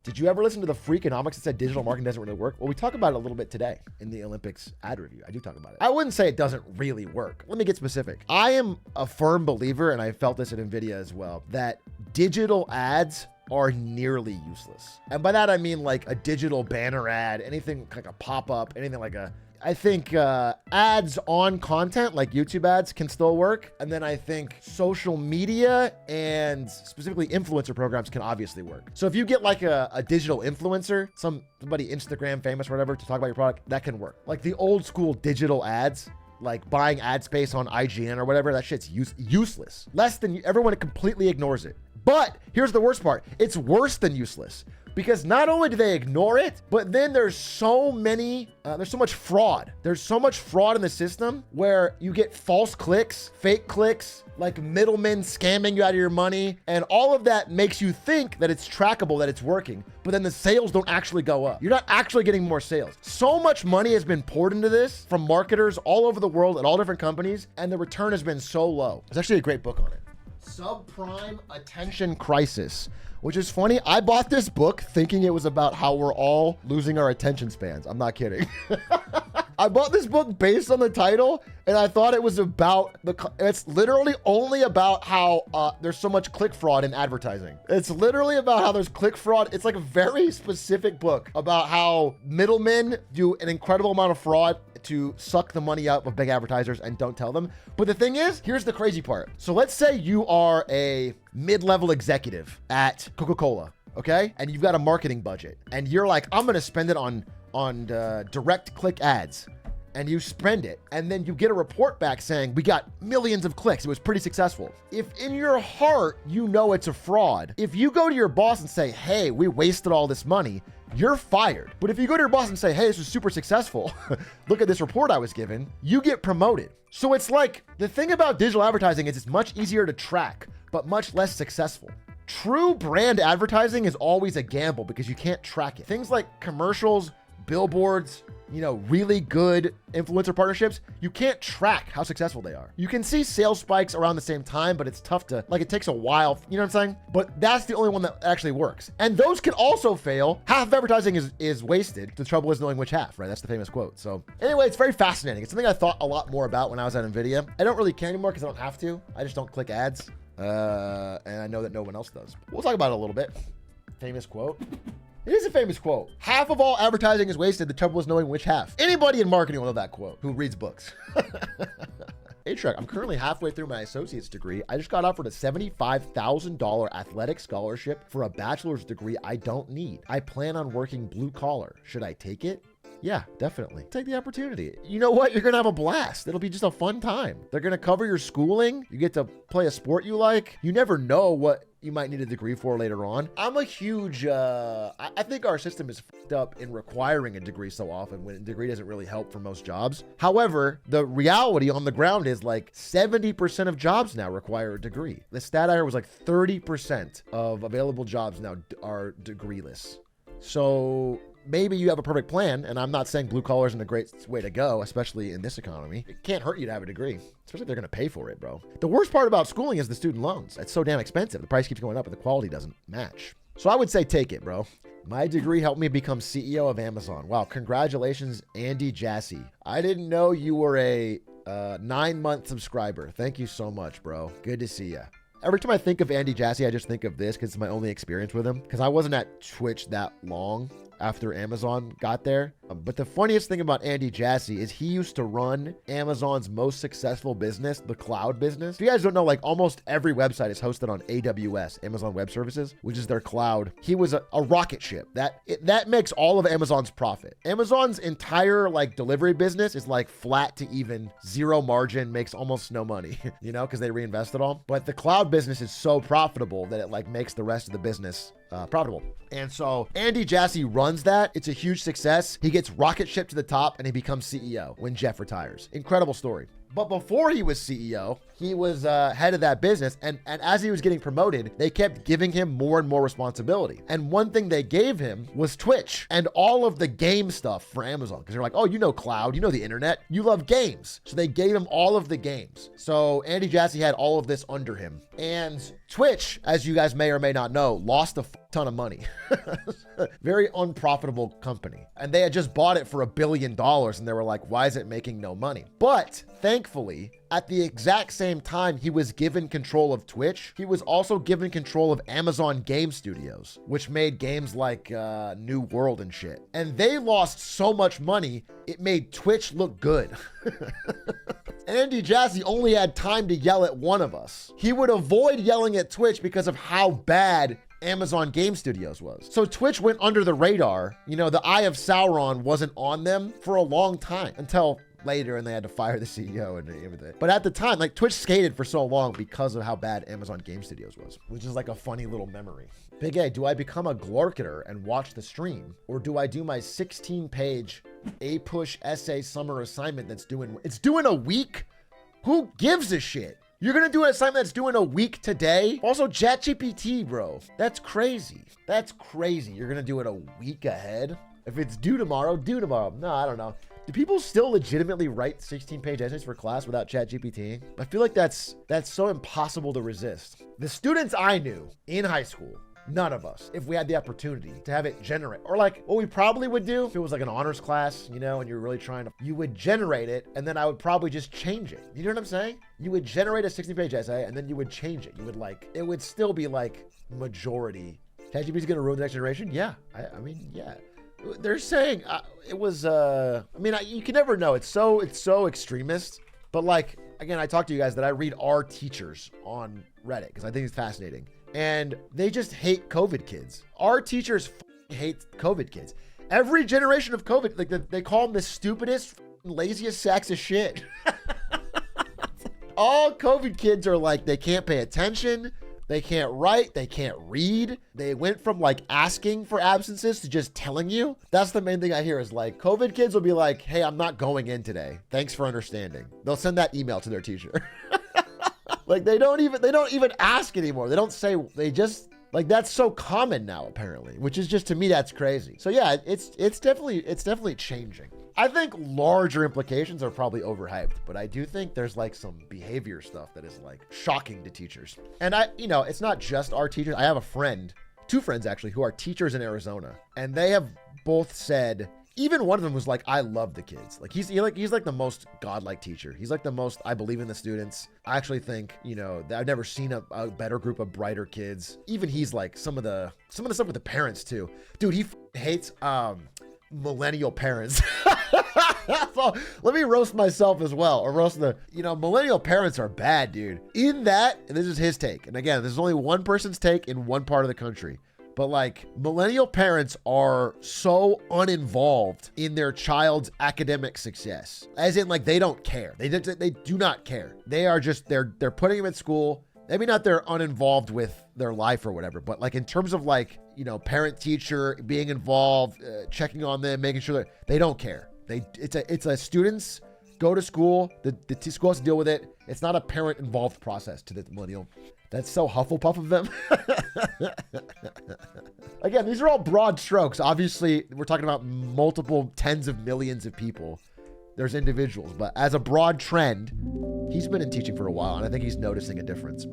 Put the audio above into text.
Did you ever listen to the Freakonomics that said digital marketing doesn't really work? Well, we talk about it a little bit today in the Olympics ad review. I do talk about it. I wouldn't say it doesn't really work. Let me get specific. I am a firm believer, and I felt this at NVIDIA as well, that digital ads are nearly useless. And by that, I mean like a digital banner ad, anything like a pop-up, anything like I think ads on content like YouTube ads can still work. And then I think social media and specifically influencer programs can obviously work. So if you get like a digital influencer, somebody Instagram famous or whatever to talk about your product, that can work. Like the old school digital ads, like buying ad space on IGN or whatever, that shit's useless. Everyone completely ignores it. But here's the worst part. It's worse than useless. Because not only do they ignore it, but then there's so much fraud. There's so much fraud in the system where you get false clicks, fake clicks, like middlemen scamming you out of your money. And all of that makes you think that it's trackable, that it's working. But then the sales don't actually go up. You're not actually getting more sales. So much money has been poured into this from marketers all over the world at all different companies. And the return has been so low. There's actually a great book on it. Subprime Attention Crisis, which is funny. I bought this book thinking it was about how we're all losing our attention spans. I'm not kidding. I bought this book based on the title, and I thought it was about it's literally only about how there's so much click fraud in advertising. It's literally about how there's click fraud. It's like a very specific book about how middlemen do an incredible amount of fraud to suck the money out of big advertisers and don't tell them. But the thing is, here's the crazy part. So let's say you are a mid-level executive at Coca-Cola, okay? And you've got a marketing budget and you're like, I'm going to spend it on direct click ads. And you spend it, and then you get a report back saying, we got millions of clicks. It was pretty successful. If in your heart, you know it's a fraud, if you go to your boss and say, hey, we wasted all this money, you're fired. But if you go to your boss and say, hey, this was super successful, look at this report I was given, you get promoted. So it's like, the thing about digital advertising is it's much easier to track, but much less successful. True brand advertising is always a gamble because you can't track it. Things like commercials, billboards, really good influencer partnerships, you can't track how successful they are. You can see sales spikes around the same time, but it's tough to, it takes a while, you know what I'm saying? But that's the only one that actually works. And those can also fail. Half of advertising is wasted. The trouble is knowing which half, right? That's the famous quote. So anyway, it's very fascinating. It's something I thought a lot more about when I was at NVIDIA. I don't really care anymore because I don't have to. I just don't click ads. And I know that no one else does. We'll talk about it a little bit. Famous quote. It is a famous quote. Half of all advertising is wasted. The trouble is knowing which half. Anybody in marketing will know that quote who reads books. Hey, Trek, I'm currently halfway through my associate's degree. I just got offered a $75,000 athletic scholarship for a bachelor's degree I don't need. I plan on working blue collar. Should I take it? Yeah, definitely. Take the opportunity. You know what? You're going to have a blast. It'll be just a fun time. They're going to cover your schooling. You get to play a sport you like. You never know what you might need a degree for later on. I'm a huge, I think our system is fucked up in requiring a degree so often when a degree doesn't really help for most jobs. However, the reality on the ground is like 70% of jobs now require a degree. The stat I heard was like 30% of available jobs now are degreeless. So maybe you have a perfect plan, and I'm not saying blue collar isn't a great way to go, especially in this economy. It can't hurt you to have a degree, especially if they're going to pay for it, bro. The worst part about schooling is the student loans. It's so damn expensive. The price keeps going up, and the quality doesn't match. So I would say take it, bro. My degree helped me become CEO of Amazon. Wow, congratulations, Andy Jassy. I didn't know you were a 9-month subscriber. Thank you so much, bro. Good to see you. Every time I think of Andy Jassy, I just think of this because it's my only experience with him. Because I wasn't at Twitch that long after Amazon got there. But the funniest thing about Andy Jassy is he used to run Amazon's most successful business, the cloud business. If you guys don't know, like almost every website is hosted on AWS, Amazon Web Services, which is their cloud. He was a rocket ship. That makes all of Amazon's profit. Amazon's entire delivery business is like flat to even, zero margin, makes almost no money, because they reinvest it all. But the cloud business is so profitable that it makes the rest of the business profitable. And so Andy Jassy runs that. It's a huge success. He gets rocket shipped to the top and he becomes CEO when Jeff retires. Incredible story. But before he was CEO, he was head of that business. And as he was getting promoted, they kept giving him more and more responsibility. And one thing they gave him was Twitch and all of the game stuff for Amazon. Because they're like, oh, you know cloud, you know the internet, you love games. So they gave him all of the games. So Andy Jassy had all of this under him. And Twitch, as you guys may or may not know, lost a ton of money. Very unprofitable company. And they had just bought it for $1 billion. And they were like, why is it making no money? But thankfully, at the exact same time he was given control of Twitch, he was also given control of Amazon Game Studios, which made games like New World and shit. And they lost so much money, it made Twitch look good. Andy Jassy only had time to yell at one of us. He would avoid yelling at Twitch because of how bad Amazon Game Studios was. So Twitch went under the radar. You know, the Eye of Sauron wasn't on them for a long time until later, and they had to fire the CEO and everything. But at the time, like, Twitch skated for so long because of how bad Amazon Game Studios was, which is like a funny little memory. Big A, do I become a glorketer and watch the stream, or do I do my 16-page A-push essay summer assignment that's it's doing a week? Who gives a shit? You're gonna do an assignment that's doing a week today? Also, ChatGPT, bro. That's crazy. That's crazy. You're gonna do it a week ahead? If it's due tomorrow, due tomorrow. No, I don't know. Do people still legitimately write 16-page essays for class without ChatGPT? I feel like that's so impossible to resist. The students I knew in high school, none of us, if we had the opportunity to have it generate, or like what we probably would do if it was like an honors class, you know, and you're really trying to, you would generate it, and then I would probably just change it. You know what I'm saying? You would generate a 16-page essay, and then you would change it. You would like, it would still be like majority. ChatGPT is gonna ruin the next generation? Yeah, I mean, yeah. They're saying it was, I mean, you can never know. It's so extremist, but like, again, I talked to you guys that I read our teachers on Reddit because I think it's fascinating. And they just hate COVID kids. Our teachers hate COVID kids. Every generation of COVID, like they call them the stupidest, laziest sacks of shit. All COVID kids are like, they can't pay attention. They can't write, they can't read. They went from like asking for absences to just telling you. That's the main thing I hear is like, COVID kids will be like, hey, I'm not going in today. Thanks for understanding. They'll send that email to their teacher. Like they don't even ask anymore. They don't say, they just, like, that's so common now apparently, which is just, to me, that's crazy. So yeah, it's definitely changing. I think larger implications are probably overhyped, but I do think there's like some behavior stuff that is like shocking to teachers. And it's not just our teachers. I have a friend, two friends actually, who are teachers in Arizona, and they have both said, even one of them was like, I love the kids. Like he's like the most godlike teacher. He's like the most, I believe in the students. I actually think, I've never seen a better group of brighter kids. Even he's like some of the stuff with the parents too. Dude, he hates millennial parents. So let me roast myself as well, or roast millennial parents are bad, dude. In that, and this is his take, and again, this is only one person's take in one part of the country, but like, millennial parents are so uninvolved in their child's academic success, as in like, they don't care. They do not care. They are just, they're putting them at school. Maybe not they're uninvolved with their life or whatever, but like in terms of like, parent teacher being involved, checking on them, making sure that they don't care. It's a students go to school, the school has to deal with it. It's not a parent involved process to the millennial. That's so Hufflepuff of them. Again, these are all broad strokes. Obviously, we're talking about multiple tens of millions of people. There's individuals, but as a broad trend, he's been in teaching for a while, and I think he's noticing a difference.